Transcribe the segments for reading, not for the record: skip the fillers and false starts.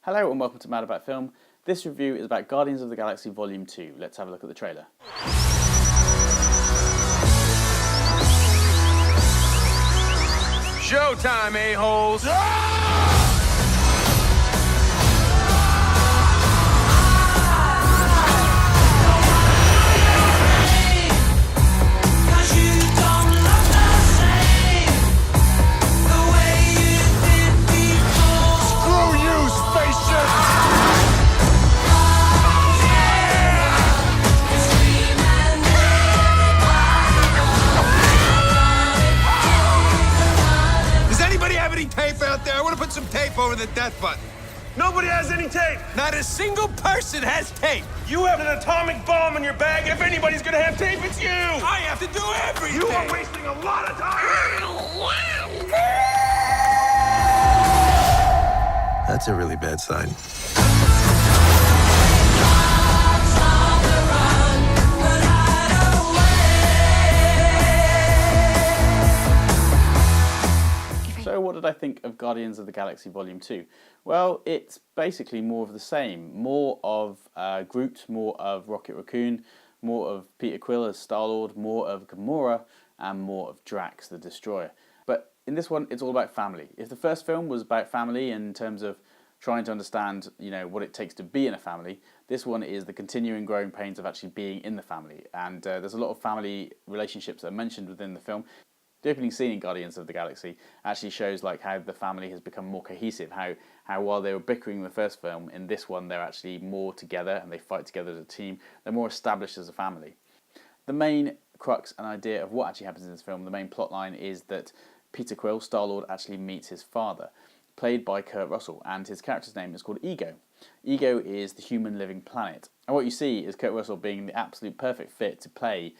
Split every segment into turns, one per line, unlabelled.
Hello and welcome to Mad About Film. This review is about Guardians of the Galaxy Volume 2. Let's have a look at the trailer.
Showtime, a-holes! Tape out there. I want to put some tape over the death button.
Nobody has any tape.
Not a single person has tape.
You have an atomic bomb in your bag. If anybody's gonna have tape, it's you.
I have to do everything.
You are wasting a lot of time.
That's a really bad sign.
So what did I think of Guardians of the Galaxy Volume 2? Well, it's basically more of the same. More of Groot, more of Rocket Raccoon, more of Peter Quill as Star-Lord, more of Gamora, and more of Drax the Destroyer. But in this one, it's all about family. If the first film was about family in terms of trying to understand, what it takes to be in a family, this one is the continuing growing pains of actually being in the family. And there's a lot of family relationships that are mentioned within the film. The opening scene in Guardians of the Galaxy actually shows how the family has become more cohesive, how while they were bickering in the first film, in this one they're actually more together and they fight together as a team. They're more established as a family. The main crux and idea of what actually happens in this film, the main plot line, is that Peter Quill, Star-Lord, actually meets his father, played by Kurt Russell, and his character's name is called Ego. Ego is the human living planet, and what you see is Kurt Russell being the absolute perfect fit to play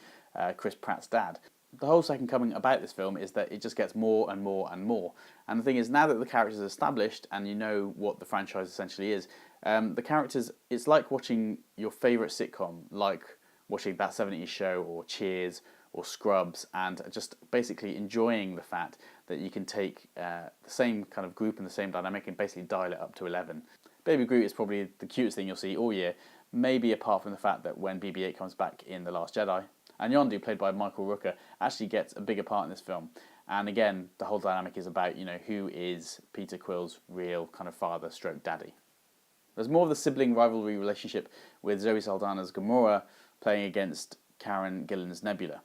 Chris Pratt's dad. The whole second coming about this film is that it just gets more and more and more. And the thing is, now that the characters are established and you know what the franchise essentially is, the characters, it's like watching your favourite sitcom, like watching That 70s Show or Cheers or Scrubs, and just basically enjoying the fact that you can take the same kind of group and the same dynamic and basically dial it up to 11. Baby Groot is probably the cutest thing you'll see all year, maybe apart from the fact that when BB-8 comes back in The Last Jedi, and Yondu, played by Michael Rooker, actually gets a bigger part in this film. And again, the whole dynamic is about, who is Peter Quill's real kind of father stroke daddy. There's more of the sibling rivalry relationship with Zoe Saldana's Gamora playing against Karen Gillan's Nebula.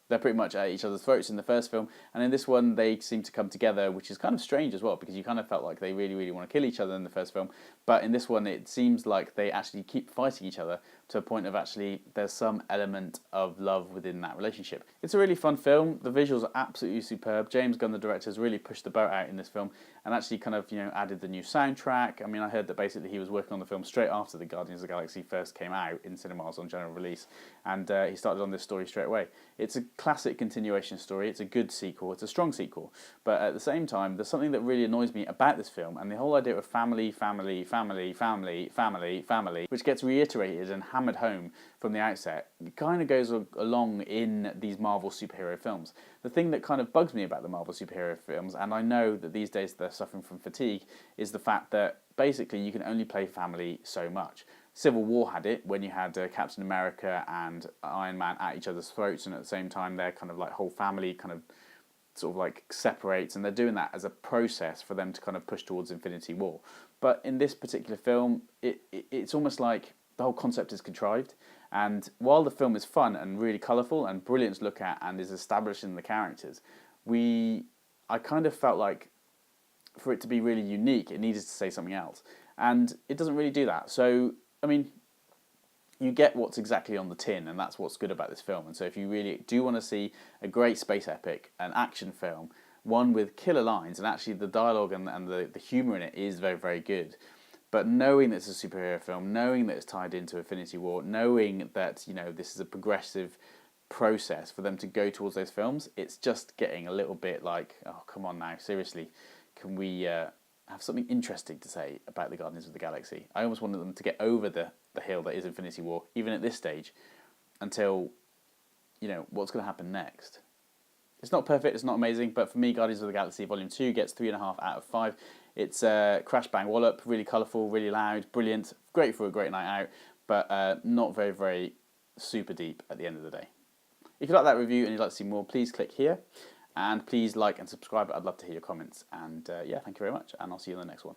They're pretty much at each other's throats in the first film, and in this one they seem to come together, which is kind of strange as well, because you kind of felt like they really, really want to kill each other in the first film, but in this one it seems like they actually keep fighting each other to a point of actually there's some element of love within that relationship. It's a really fun film. The visuals are absolutely superb. James Gunn, the director, has really pushed the boat out in this film and actually kind of, added the new soundtrack. I mean, I heard that basically he was working on the film straight after the Guardians of the Galaxy first came out in cinemas on general release, and he started on this story straight away. It's a classic continuation story. It's a good sequel. It's a strong sequel. But at the same time, there's something that really annoys me about this film, and the whole idea of family, which gets reiterated and hammered home from the outset, it kind of goes along in these Marvel superhero films. The thing that kind of bugs me about the Marvel superhero films, and I know that these days they're suffering from fatigue, is the fact that basically you can only play family so much. Civil War had it when you had Captain America and Iron Man at each other's throats, and at the same time their kind of whole family kind of sort of separates, and they're doing that as a process for them to kind of push towards Infinity War. But in this particular film, it's almost like the whole concept is contrived, and while the film is fun and really colourful and brilliant to look at and is establishing the characters, I kind of felt like for it to be really unique, it needed to say something else, and it doesn't really do that. So, I mean, you get what's exactly on the tin, and that's what's good about this film. And so if you really do want to see a great space epic, an action film, one with killer lines, and actually the dialogue and the humour in it is very, very good, but knowing that it's a superhero film, knowing that it's tied into Infinity War, knowing that, this is a progressive process for them to go towards those films, it's just getting a little bit like, oh, come on now, seriously, can we have something interesting to say about the Guardians of the Galaxy? I almost wanted them to get over the hill that is Infinity War, even at this stage, until, what's going to happen next. It's not perfect, it's not amazing, but for me, Guardians of the Galaxy Volume 2 gets 3.5 out of 5. It's a crash bang wallop, really colourful, really loud, brilliant, great for a great night out, but not very, very super deep at the end of the day. If you like that review and you'd like to see more, please click here, and please like and subscribe. I'd love to hear your comments. And yeah, thank you very much, and I'll see you in the next one.